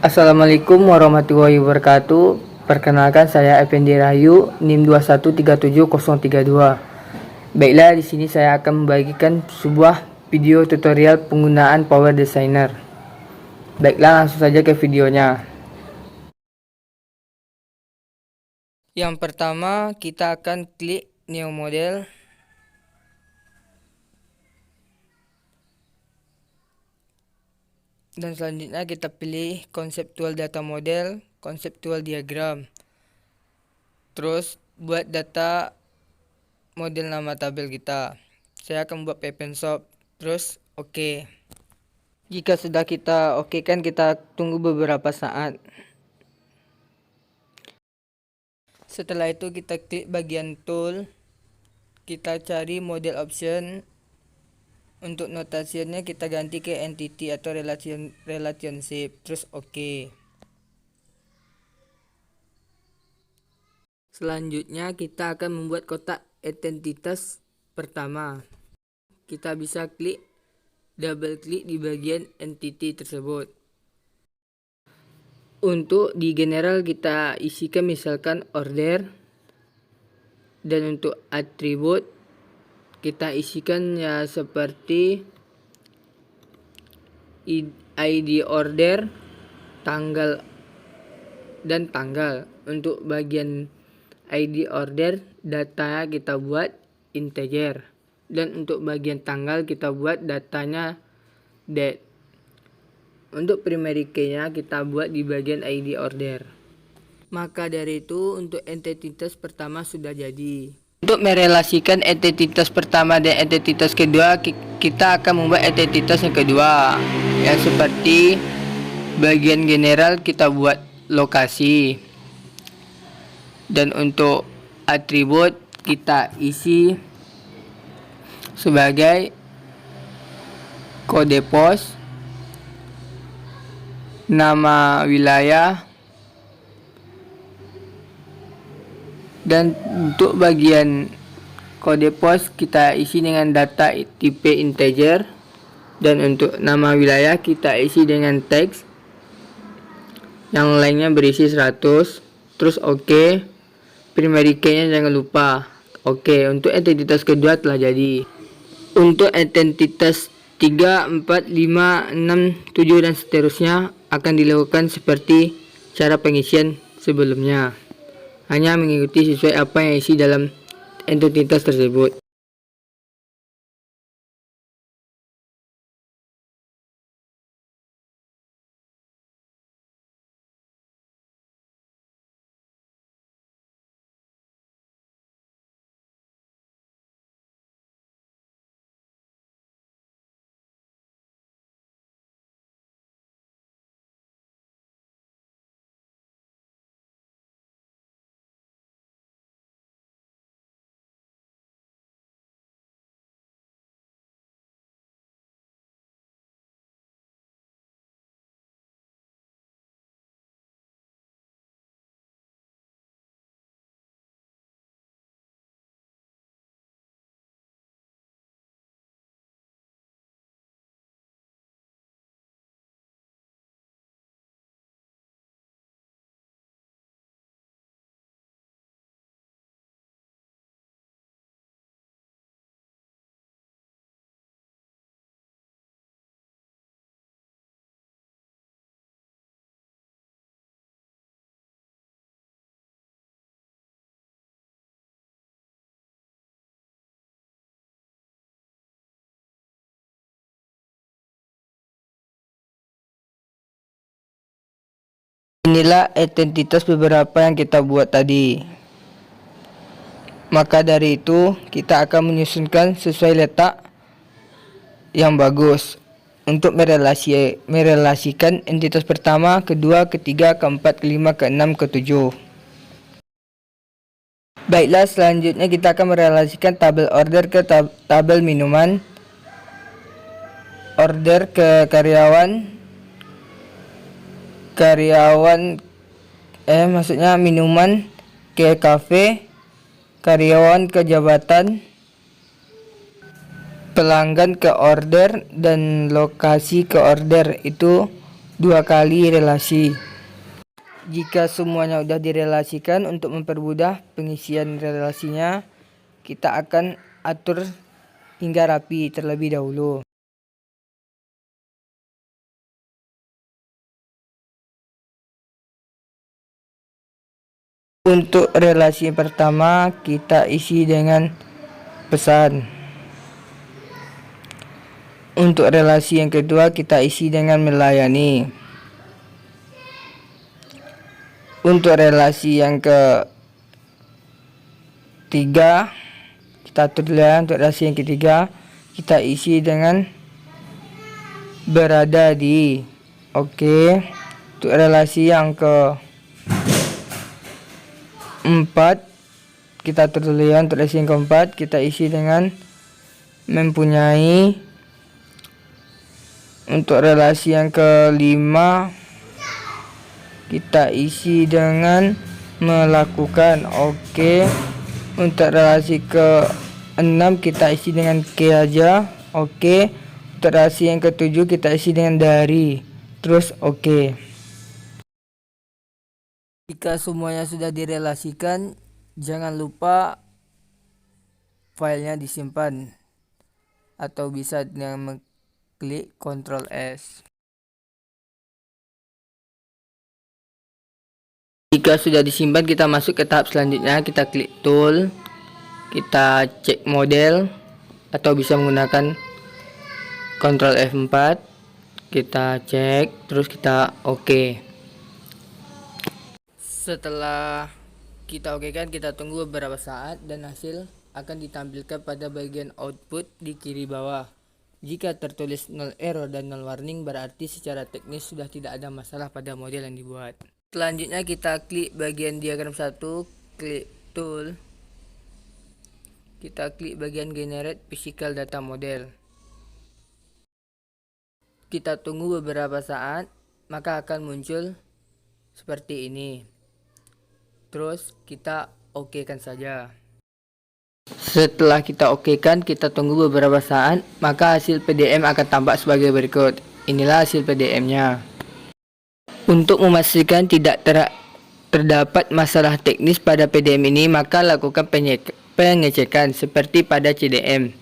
Assalamualaikum warahmatullahi wabarakatuh. Perkenalkan saya Effendi Rahayu, NIM 2137032. Baiklah, di sini saya akan membagikan sebuah video tutorial penggunaan Power Designer. Baiklah, langsung saja ke videonya. Yang pertama, kita akan klik New Model. Dan selanjutnya kita pilih Conceptual Data Model, Conceptual Diagram. Terus buat data model nama tabel kita. Saya akan buat Pepinshop. Terus oke. Jika sudah kita oke kan, kita tunggu beberapa saat. Setelah itu kita klik bagian tool. Kita cari model option. Untuk notasinya kita ganti ke entity atau relationship. Terus oke. Selanjutnya kita akan membuat kotak identitas pertama. Kita bisa double klik di bagian entity tersebut. Untuk di general kita isikan misalkan order, dan untuk atribut kita isikan ya seperti ID order, tanggal dan tanggal. Untuk bagian ID order datanya kita buat integer, dan untuk bagian tanggal kita buat datanya date. Untuk primary key-nya kita buat di bagian ID order. Maka dari itu untuk entitas pertama sudah jadi. Untuk merelasikan entitas pertama dan entitas kedua, kita akan membuat entitas yang kedua, yang seperti bagian general kita buat lokasi, dan untuk atribut kita isi sebagai kode pos, nama wilayah, dan untuk bagian kode pos kita isi dengan data tipe integer, dan untuk nama wilayah kita isi dengan teks, yang lainnya berisi 100. Terus oke. Primary key-nya jangan lupa. Oke, untuk entitas kedua telah jadi. Untuk entitas 3, 4, 5, 6, 7 dan seterusnya akan dilakukan seperti cara pengisian sebelumnya. Hanya mengikuti sesuai apa yang isi dalam entitas tersebut. Inilah identitas beberapa yang kita buat tadi. Maka dari itu kita akan menyusunkan sesuai letak yang bagus untuk merelasikan entitas pertama, kedua, ketiga, keempat, kelima, keenam, ketujuh. Baiklah, selanjutnya kita akan merelasikan tabel order ke tabel minuman, order ke maksudnya minuman ke kafe, karyawan ke jabatan, pelanggan ke order, dan lokasi ke order. Itu 2 kali relasi. Jika semuanya sudah direlasikan, untuk mempermudah pengisian relasinya, kita akan atur hingga rapi terlebih dahulu. Untuk relasi pertama, kita isi dengan pesan. Untuk relasi yang kedua, kita isi dengan melayani. Untuk relasi yang ketiga, kita atur dulu ya. Untuk relasi yang ketiga, kita isi dengan berada di. Oke. Untuk relasi yang keempat, kita atur dulu ya. Untuk relasi yang keempat, kita isi dengan mempunyai. Untuk relasi yang kelima, kita isi dengan melakukan. Oke. Untuk relasi ke-6, kita isi dengan ke aja. Oke. Untuk relasi yang ke-7, kita isi dengan dari. Terus oke. Jika semuanya sudah direlasikan, jangan lupa filenya disimpan, atau bisa dengan klik Ctrl S. Jika sudah disimpan, kita masuk ke tahap selanjutnya. Kita klik tool, kita cek model, atau bisa menggunakan Ctrl F4. Kita cek, terus kita oke. Setelah kita oke kan, kita tunggu beberapa saat dan hasil akan ditampilkan pada bagian output di kiri bawah. Jika tertulis 0 error dan 0 warning, berarti secara teknis sudah tidak ada masalah pada model yang dibuat. Selanjutnya kita klik bagian diagram 1, klik tool, kita klik bagian generate physical data model. Kita tunggu beberapa saat, maka akan muncul seperti ini. Terus kita okekan saja. Setelah kita okekan, kita tunggu beberapa saat, maka hasil PDM akan tampak sebagai berikut. Inilah hasil PDM-nya. Untuk memastikan tidak terdapat masalah teknis pada PDM ini, maka lakukan pengecekan seperti pada CDM.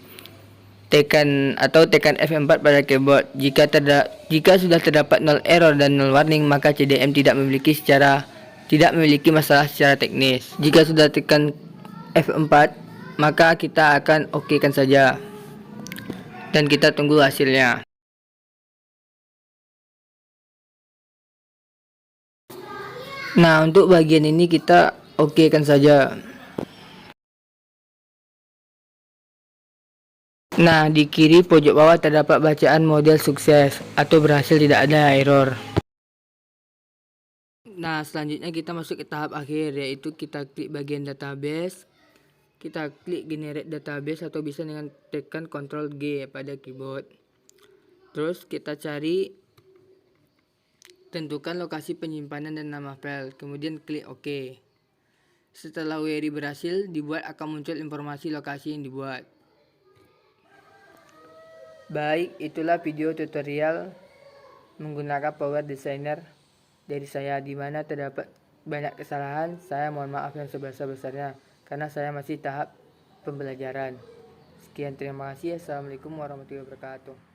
Tekan F4 pada keyboard. Jika sudah terdapat 0 error dan 0 warning, maka CDM tidak memiliki masalah secara teknis. Jika sudah tekan F4, maka kita akan okekan saja dan kita tunggu hasilnya. Nah, untuk bagian ini kita okekan saja. Nah, di kiri pojok bawah terdapat bacaan model sukses atau berhasil, tidak ada error. Nah, selanjutnya kita masuk ke tahap akhir, yaitu kita klik bagian database. Kita klik generate database atau bisa dengan tekan Ctrl G pada keyboard. Terus kita cari, tentukan lokasi penyimpanan dan nama file, kemudian klik OK. Setelah query berhasil dibuat, akan muncul informasi lokasi yang dibuat. Baik, itulah video tutorial menggunakan Power Designer dari saya, di mana terdapat banyak kesalahan. Saya mohon maaf yang sebesar-besarnya karena saya masih tahap pembelajaran. Sekian, terima kasih. Assalamualaikum warahmatullahi wabarakatuh.